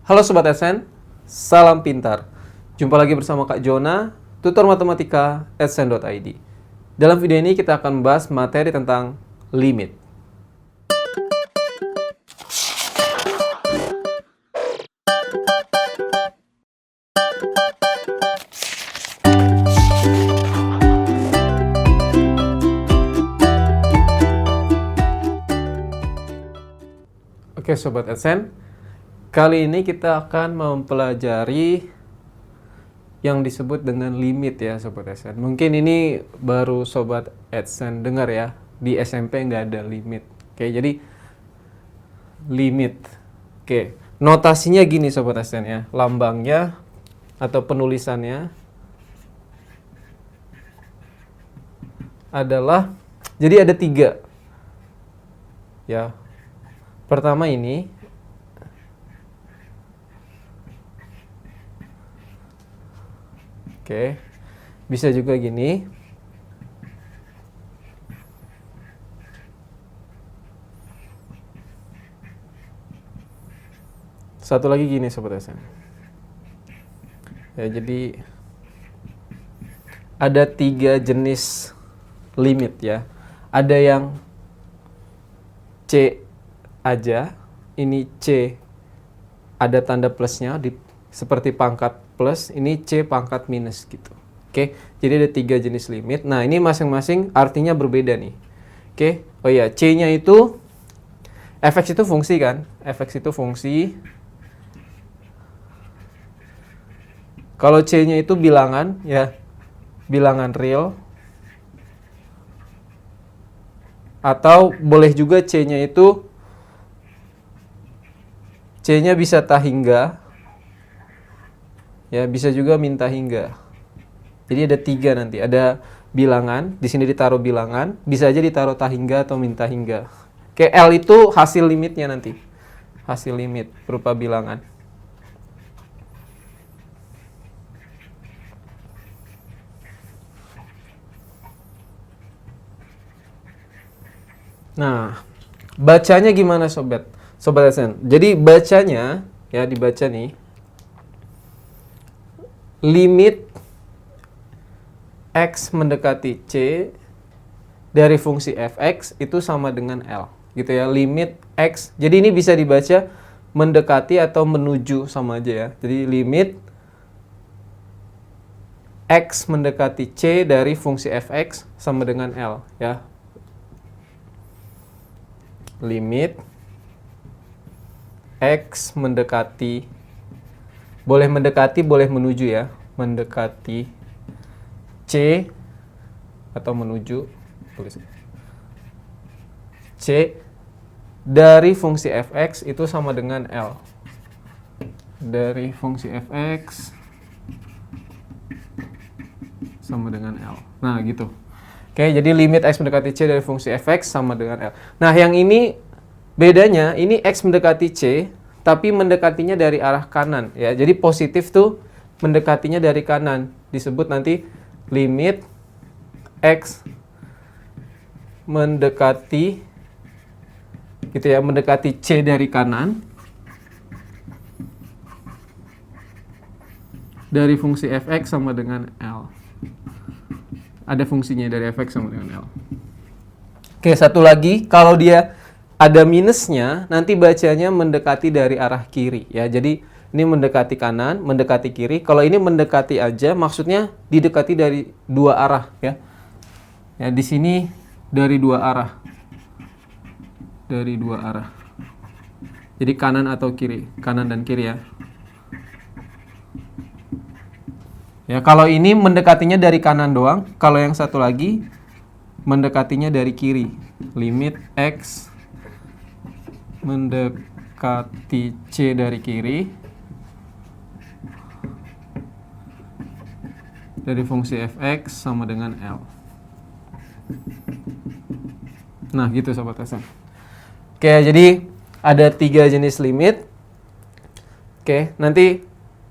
Halo Sobat Adsense, salam pintar. Jumpa lagi bersama Kak Jona, tutor matematika adsense.id. Dalam video ini kita akan membahas materi tentang limit. Oke Sobat Adsense, kali ini kita akan mempelajari yang disebut dengan limit ya Sobat Adsense. Mungkin ini baru Sobat Adsense dengar ya, di SMP nggak ada limit. Oke, jadi limit. Oke, notasinya gini Sobat Adsense ya, lambangnya atau penulisannya adalah, jadi ada 3 ya. Pertama ini oke, bisa juga gini. Satu lagi gini Sobat Adsense. Ya, jadi ada 3 jenis limit ya. Ada yang C aja, ini C ada tanda plusnya seperti pangkat plus, ini C pangkat minus gitu. Oke, jadi ada 3 jenis limit. Nah, ini masing-masing artinya berbeda nih. Oke, oh ya, C-nya itu fx itu fungsi kan? Fx itu fungsi. Kalau C-nya itu bilangan ya, bilangan real. Atau boleh juga C-nya itu C-nya bisa tak hingga. Ya, bisa juga minta hingga. Jadi ada 3 nanti. Ada bilangan, di sini ditaruh bilangan, bisa aja ditaruh tak hingga atau minta hingga. Oke, L itu hasil limitnya nanti. Hasil limit berupa bilangan. Nah, bacanya gimana Sobat Adsense? Jadi bacanya, ya dibaca nih, limit x mendekati C dari fungsi fx itu sama dengan L. Gitu ya, limit x. Jadi ini bisa dibaca mendekati atau menuju, sama aja ya. Jadi limit x mendekati C dari fungsi fx sama dengan L ya. Limit x mendekati, boleh mendekati, boleh menuju ya, mendekati C atau menuju C dari fungsi fx itu sama dengan L. Dari fungsi fx sama dengan L. Nah, gitu. Oke, jadi limit x mendekati C dari fungsi fx sama dengan L. Nah, yang ini bedanya, ini x mendekati C, tapi mendekatinya dari arah kanan ya. Jadi positif tuh mendekatinya dari kanan. Disebut nanti limit x mendekati gitu ya, mendekati C dari kanan dari fungsi fx sama dengan L. Ada fungsinya dari fx sama dengan L. Oke, satu lagi, kalau dia ada minusnya, nanti bacanya mendekati dari arah kiri ya. Jadi ini mendekati kanan, mendekati kiri. Kalau ini mendekati aja, maksudnya didekati dari 2 arah ya. Ya, di sini dari 2 arah. Dari 2 arah. Jadi kanan atau kiri, kanan dan kiri ya. Ya, kalau ini mendekatinya dari kanan doang, kalau yang satu lagi mendekatinya dari kiri. Limit x mendekati C dari kiri dari fungsi fx sama dengan L. Nah, gitu Sobat Adsense. Oke, jadi ada 3 jenis limit. Oke, nanti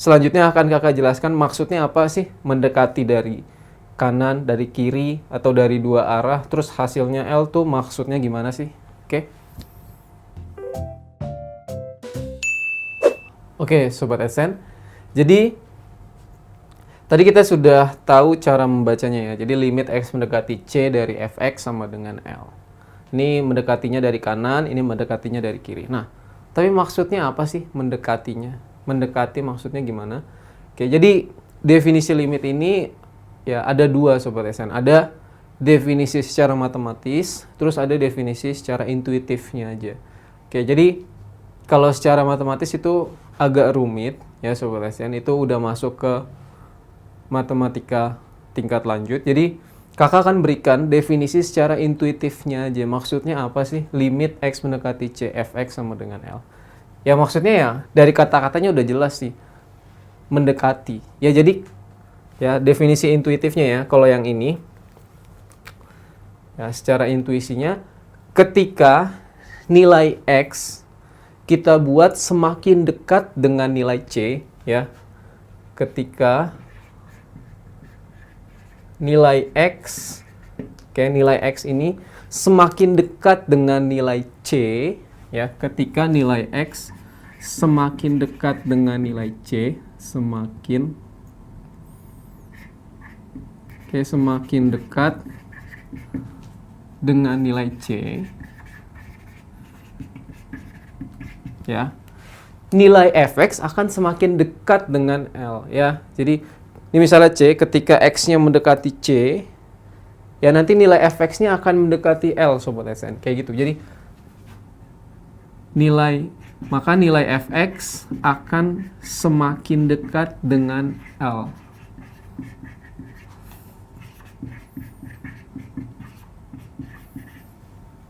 selanjutnya akan kakak jelaskan maksudnya apa sih mendekati dari kanan, dari kiri, atau dari 2 arah, terus hasilnya L tuh maksudnya gimana sih? Oke. Oke, Sobat Esen. Jadi, tadi kita sudah tahu cara membacanya ya. Jadi, limit X mendekati C dari Fx sama dengan L. Ini mendekatinya dari kanan, ini mendekatinya dari kiri. Nah, tapi maksudnya apa sih mendekatinya? Mendekati maksudnya gimana? Oke, jadi definisi limit ini ya ada dua Sobat Esen. Ada definisi secara matematis, terus ada definisi secara intuitifnya aja. Oke, jadi kalau secara matematis itu agak rumit ya Sobat Esen, itu udah masuk ke matematika tingkat lanjut. Jadi kakak akan berikan definisi secara intuitifnya aja. Maksudnya apa sih limit X mendekati C, Fx sama dengan L? Ya maksudnya ya dari kata-katanya udah jelas sih, mendekati. Ya jadi ya definisi intuitifnya ya, kalau yang ini ya secara intuisinya ketika nilai X kita buat semakin dekat dengan nilai C ya, ketika nilai X, nilai X ini semakin dekat dengan nilai C ya, ketika nilai X semakin dekat dengan nilai C, semakin dekat dengan nilai C ya, nilai Fx akan semakin dekat dengan L ya. Jadi ini misalnya C, ketika X-nya mendekati C, ya nanti nilai Fx-nya akan mendekati L, Sobat SN. Kayak gitu. Jadi, maka nilai Fx akan semakin dekat dengan L.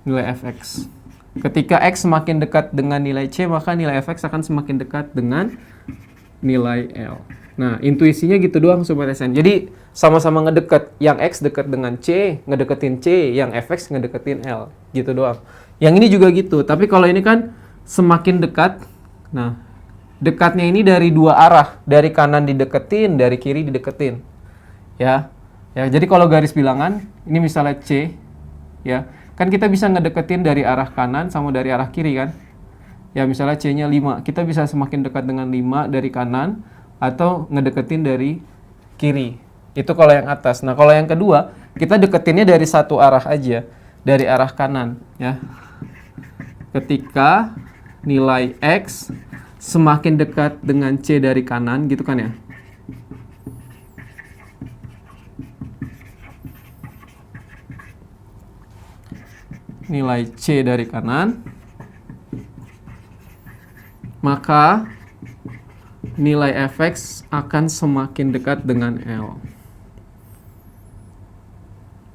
Nilai Fx. Ketika X semakin dekat dengan nilai C, maka nilai Fx akan semakin dekat dengan nilai L. Nah, intuisinya gitu doang Sobat SN. Jadi, sama-sama ngedeket. Yang X dekat dengan C, ngedeketin C. Yang Fx ngedeketin L. Gitu doang. Yang ini juga gitu. Tapi kalau ini kan semakin dekat. Nah, dekatnya ini dari dua arah. Dari kanan dideketin, dari kiri dideketin. Ya. Ya, jadi kalau garis bilangan, ini misalnya C. Ya. Kan kita bisa ngedeketin dari arah kanan sama dari arah kiri kan. Ya, misalnya C-nya 5. Kita bisa semakin dekat dengan 5 dari kanan atau ngedeketin dari kiri. Itu kalau yang atas. Nah, kalau yang kedua, kita deketinnya dari satu arah aja, dari arah kanan ya. Ketika nilai X semakin dekat dengan C dari kanan gitu kan ya. Nilai C dari kanan, maka nilai Fx akan semakin dekat dengan L.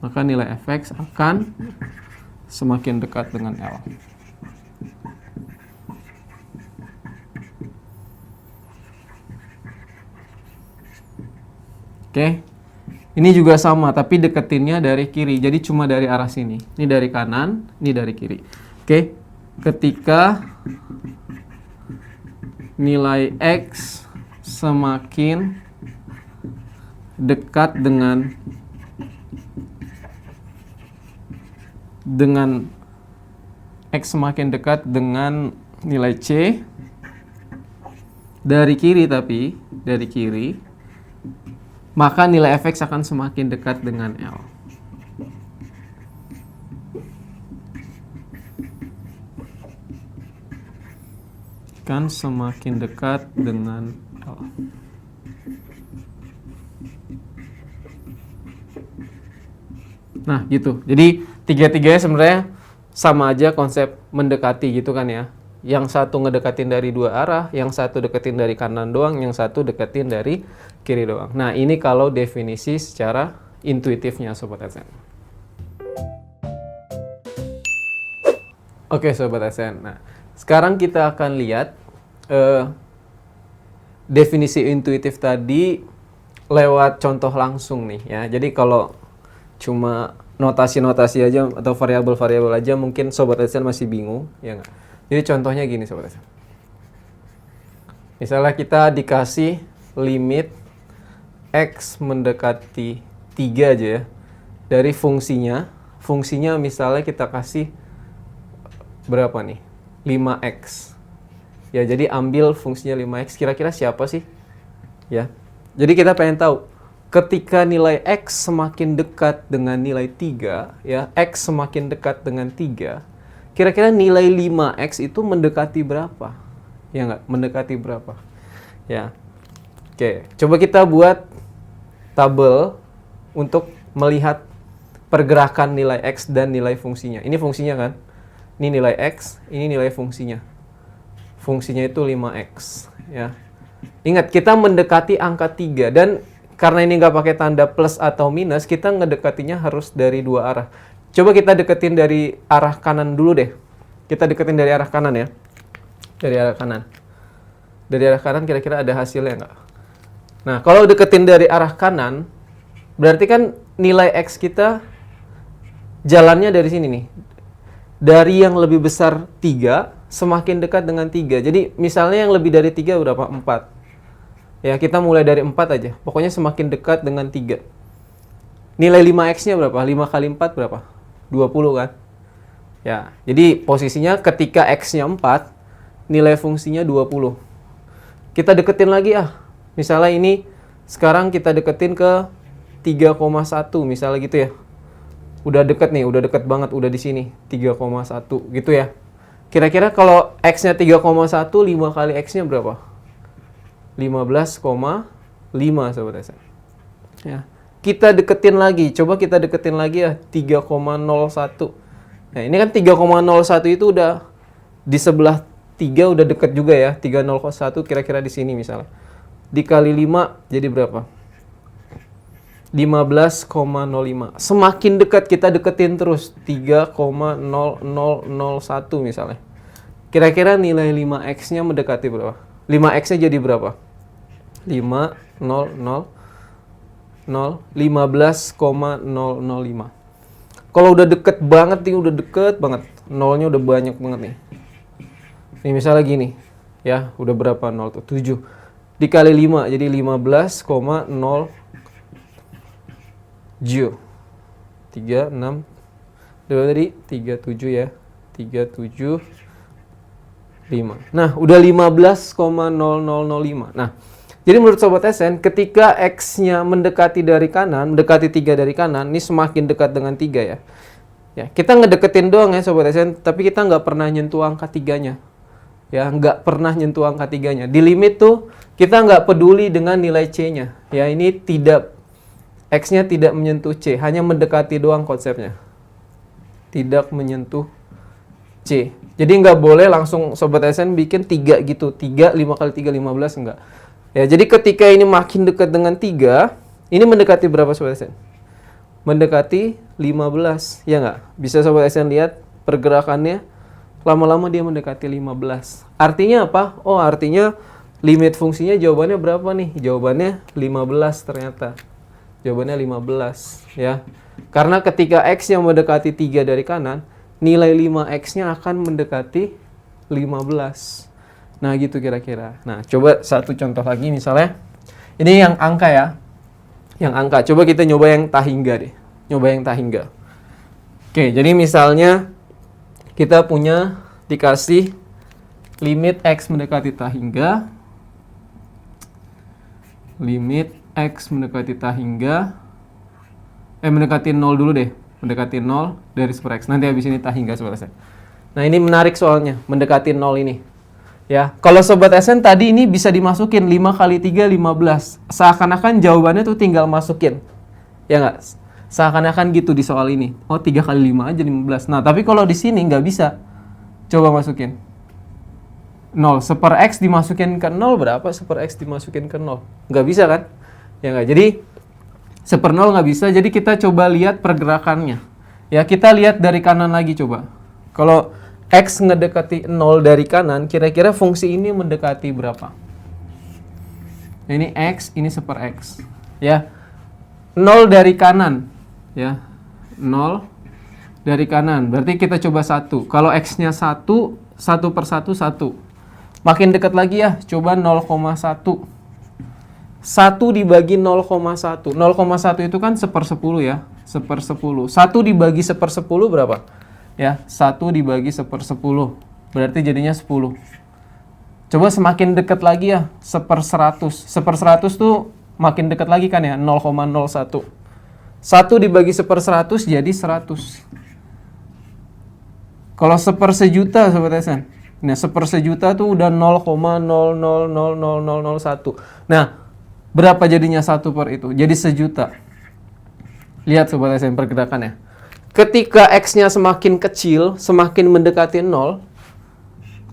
Maka nilai Fx akan semakin dekat dengan L. Oke. Ini juga sama, tapi deketinnya dari kiri. Jadi cuma dari arah sini. Ini dari kanan, ini dari kiri. Oke. Ketika nilai X semakin dekat dengan X semakin dekat dengan nilai C dari kiri, tapi dari kiri, maka nilai Fx akan semakin dekat dengan L. Kan semakin dekat dengan L. Nah, gitu. Jadi, tiga-tiganya sebenarnya sama aja konsep mendekati gitu kan ya. Yang satu ngedekatin dari dua arah, yang satu deketin dari kanan doang, yang satu deketin dari kiri doang. Nah, ini kalau definisi secara intuitifnya Sobat SN. Oke Sobat SN. Nah, sekarang kita akan lihat definisi intuitif tadi lewat contoh langsung nih ya. Jadi kalau cuma notasi-notasi aja atau variabel-variabel aja mungkin Sobat SN masih bingung ya nggak? Jadi contohnya gini Sobat SN. Misalnya kita dikasih limit X mendekati 3 aja ya dari fungsinya. Fungsinya misalnya kita kasih berapa nih? 5X. Ya, jadi ambil fungsinya 5x. Kira-kira siapa sih? Ya. Jadi kita pengen tahu ketika nilai x semakin dekat dengan nilai 3, ya, x semakin dekat dengan 3, kira-kira nilai 5x itu mendekati berapa? Ya nggak? Mendekati berapa? Ya. Oke, coba kita buat tabel untuk melihat pergerakan nilai x dan nilai fungsinya. Ini fungsinya kan? Ini nilai x, ini nilai fungsinya. Fungsinya itu 5x, ya. Ingat, kita mendekati angka 3, dan karena ini nggak pakai tanda plus atau minus, kita ngedekatinya harus dari dua arah. Coba kita deketin dari arah kanan dulu deh. Kita deketin dari arah kanan ya. Dari arah kanan. Dari arah kanan kira-kira ada hasilnya nggak? Nah, kalau deketin dari arah kanan, berarti kan nilai x kita jalannya dari sini nih. Dari yang lebih besar 3, semakin dekat dengan 3. Jadi misalnya yang lebih dari 3 berapa? 4. Ya, kita mulai dari 4 aja. Pokoknya semakin dekat dengan 3. Nilai 5x-nya berapa? 5 kali 4 berapa? 20 kan? Ya, jadi posisinya ketika x-nya 4, nilai fungsinya 20. Kita deketin lagi Misalnya ini sekarang kita deketin ke 3,1 misalnya gitu ya. Udah deket nih, udah deket banget, udah di sini 3,1 gitu ya. Kira-kira kalau x-nya 3,1, 5 kali x-nya berapa? 15,5 Sobat SN. Ya. Kita deketin lagi, coba kita deketin lagi 3,01. Nah, ini kan 3,01 itu udah di sebelah 3 udah deket juga ya. 3,01 kira-kira di sini misalnya. Dikali 5 jadi berapa? 15,05. Semakin dekat kita deketin terus 3,0001 misalnya. Kira-kira nilai 5x-nya mendekati berapa? 5x-nya jadi berapa? 15,005. Kalau udah deket banget nih, udah deket banget. Nolnya udah banyak banget nih. Nih misalnya gini. Ya, udah berapa nol tuh? 7. Dikali 5 jadi 15,0 36 dari 37 ya. 375. Nah, udah 15,0005. Nah, jadi menurut Sobat SN, ketika X-nya mendekati dari kanan, mendekati 3 dari kanan, ini semakin dekat dengan 3 ya. Ya, kita ngedeketin doang ya Sobat SN, tapi kita nggak pernah nyentuh angka 3-nya. Ya, nggak pernah nyentuh angka 3-nya. Di limit tuh, kita nggak peduli dengan nilai C-nya. Ya, ini tidak, X-nya tidak menyentuh C, hanya mendekati doang konsepnya. Tidak menyentuh C. Jadi nggak boleh langsung Sobat SN bikin 3 gitu. 3, 5 kali 3, 15, enggak. Ya, jadi ketika ini makin dekat dengan 3, ini mendekati berapa Sobat SN? Mendekati 15, ya nggak? Bisa Sobat SN lihat pergerakannya, lama-lama dia mendekati 15. Artinya apa? Oh, artinya limit fungsinya jawabannya berapa nih? Jawabannya 15 ternyata. Jawabannya 15, ya. Karena ketika X yang mendekati 3 dari kanan, nilai 5X-nya akan mendekati 15. Nah, gitu kira-kira. Nah, coba satu contoh lagi misalnya. Ini yang angka ya. Yang angka. Coba kita nyoba yang tahingga deh. Nyoba yang tahingga. Oke, jadi misalnya kita punya dikasih limit X mendekati tahingga. Limit X mendekati tahingga. Mendekati 0 dulu deh. Mendekati 0 dari super X. Nanti habis ini tahingga Sobat SN. Nah, ini menarik soalnya. Mendekati 0 ini. Ya, kalau Sobat SN tadi ini bisa dimasukin 5 kali 3, 15. Seakan-akan jawabannya tuh tinggal masukin. Ya nggak? Seakan-akan gitu di soal ini. Oh, 3 kali 5 aja 15. Nah, tapi kalau di sini nggak bisa. Coba masukin. 0. Super X dimasukin ke 0 berapa? Super X dimasukin ke 0. Nggak bisa kan? Ya nggak? Jadi, super 0 nggak bisa. Jadi kita coba lihat pergerakannya. Ya, kita lihat dari kanan lagi coba. Kalau X ngedekati 0 dari kanan, kira-kira fungsi ini mendekati berapa? Ini X, ini super X. Ya, 0 dari kanan. Ya, 0 dari kanan. Berarti kita coba 1. Kalau X-nya 1, 1 per 1, 1. Makin dekat lagi ya, coba 0,1. 1 dibagi 0,1. 0,1 itu kan 1/10 ya. 1/10. 1 dibagi 1/10 berapa? Ya, 1 dibagi 1/10. Berarti jadinya 10. Coba semakin dekat lagi ya, 1/100. 1/100 tuh makin dekat lagi kan ya, 0,01. 1 dibagi 1/100 jadi 100. Kalau 1/1000 Sobat SN. Nah, 1/1000 tuh udah 0,00000001. Nah, berapa jadinya 1 per itu? Jadi 1.000.000. Lihat Sobat SN pergerakannya. Ketika X-nya semakin kecil, semakin mendekati 0,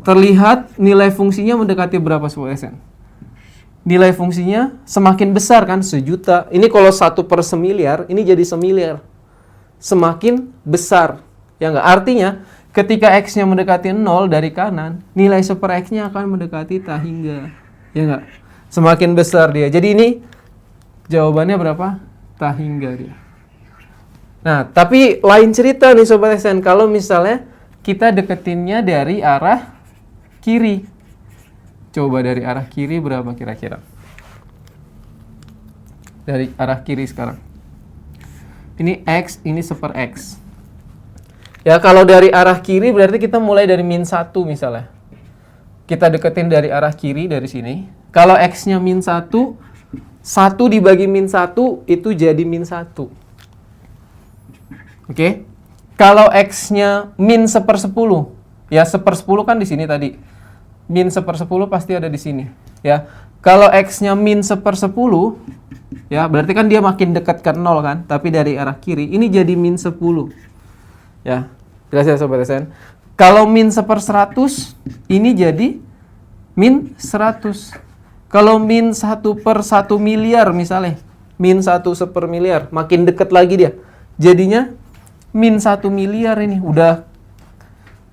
terlihat nilai fungsinya mendekati berapa Sobat SN? Nilai fungsinya semakin besar kan, 1.000.000. Ini kalau 1/1.000.000.000, ini jadi 1.000.000.000. Semakin besar. Ya enggak? Artinya, ketika X-nya mendekati 0 dari kanan, nilai 1/X-nya akan mendekati tak hingga. Ya enggak? Semakin besar dia. Jadi ini jawabannya berapa? Tak hingga dia. Nah, tapi lain cerita nih Sobat SN. Kalau misalnya kita deketinnya dari arah kiri. Coba dari arah kiri berapa kira-kira? Dari arah kiri sekarang. Ini X, ini 1/X. Ya, kalau dari arah kiri berarti kita mulai dari -1 misalnya. Kita deketin dari arah kiri dari sini. Kalau X-nya -1, 1 dibagi -1 itu jadi -1. Oke? Kalau X-nya -1/10, ya 1/10 kan di sini tadi. -1/10 pasti ada di sini. Ya, kalau X-nya -1/10, ya berarti kan dia makin dekat ke 0 kan? Tapi dari arah kiri, ini jadi -10. Ya, jelas ya Sobat SN. Kalau -1/100, ini jadi -100. Kalau -1/1 miliar misalnya, -1/1 miliar, makin dekat lagi dia. Jadinya -1 miliar ini. Udah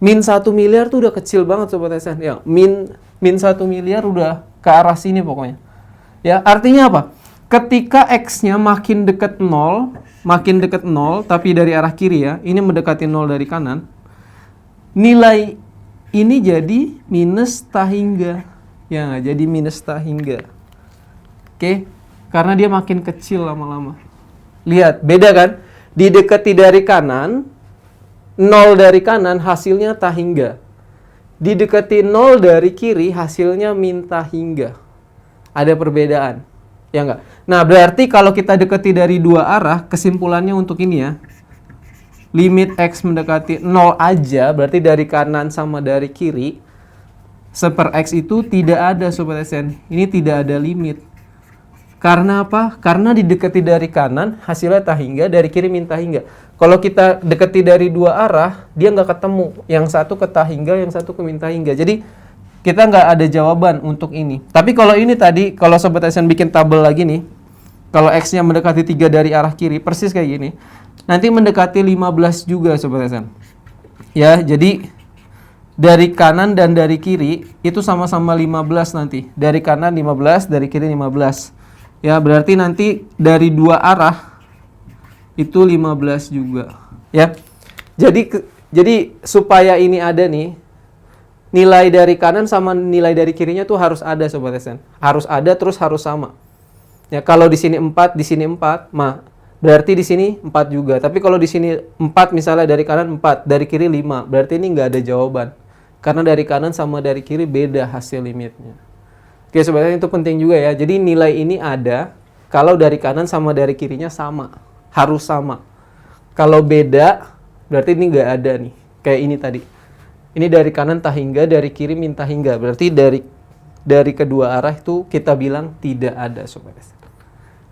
-1 miliar tuh udah kecil banget Sobat SN. Ya, -1 miliar udah ke arah sini pokoknya. Ya, artinya apa? Ketika X-nya makin dekat 0, tapi dari arah kiri ya, ini mendekati 0 dari kanan, nilai ini jadi minus tak hingga. Ya nggak? Jadi minus tak hingga. Oke? Karena dia makin kecil lama-lama. Lihat, beda kan? Didekati dari kanan, 0 dari kanan hasilnya tak hingga. Didekati 0 dari kiri hasilnya min tak hingga. Ada perbedaan. Ya nggak? Nah, berarti kalau kita dekati dari dua arah, kesimpulannya untuk ini ya. Limit X mendekati 0 aja, berarti dari kanan sama dari kiri, 1/X itu tidak ada Sobat SN. Ini tidak ada limit. Karena apa? Karena didekati dari kanan, hasilnya tak hingga, dari kiri min tak hingga. Kalau kita dekati dari dua arah, dia nggak ketemu. Yang satu ke tak hingga, yang satu ke min tak hingga. Jadi, kita nggak ada jawaban untuk ini. Tapi kalau ini tadi, kalau Sobat SN bikin tabel lagi nih, kalau X-nya mendekati 3 dari arah kiri, persis kayak gini. Nanti mendekati 15 juga Sobat SN. Ya, jadi dari kanan dan dari kiri, itu sama-sama 15 nanti. Dari kanan 15, dari kiri 15. Ya, berarti nanti dari dua arah itu 15 juga. Ya. Jadi supaya ini ada nih, nilai dari kanan sama nilai dari kirinya tuh harus ada Sobat SN. Harus ada terus harus sama. Ya, kalau di sini 4, di sini 4, berarti di sini 4 juga. Tapi kalau di sini 4 misalnya dari kanan 4, dari kiri 5, berarti ini nggak ada jawaban. Karena dari kanan sama dari kiri beda hasil limitnya. Oke, sebenarnya itu penting juga ya. Jadi nilai ini ada kalau dari kanan sama dari kirinya sama. Harus sama. Kalau beda, berarti ini nggak ada nih. Kayak ini tadi. Ini dari kanan tak hingga, dari kiri min tak hingga. Berarti dari kedua arah itu kita bilang tidak ada Sobat SN.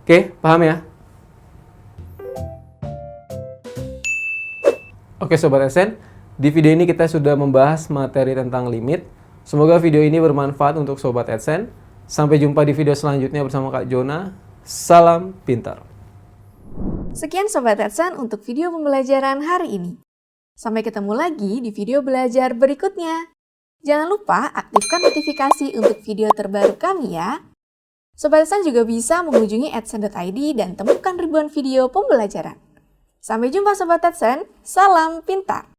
Oke, paham ya? Oke Sobat SN, di video ini kita sudah membahas materi tentang limit. Semoga video ini bermanfaat untuk Sobat AdSense. Sampai jumpa di video selanjutnya bersama Kak Jona. Salam pintar. Sekian Sobat AdSense untuk video pembelajaran hari ini. Sampai ketemu lagi di video belajar berikutnya. Jangan lupa aktifkan notifikasi untuk video terbaru kami ya. Sobat AdSense juga bisa mengunjungi adsense.id dan temukan ribuan video pembelajaran. Sampai jumpa Sobat AdSense, salam pintar!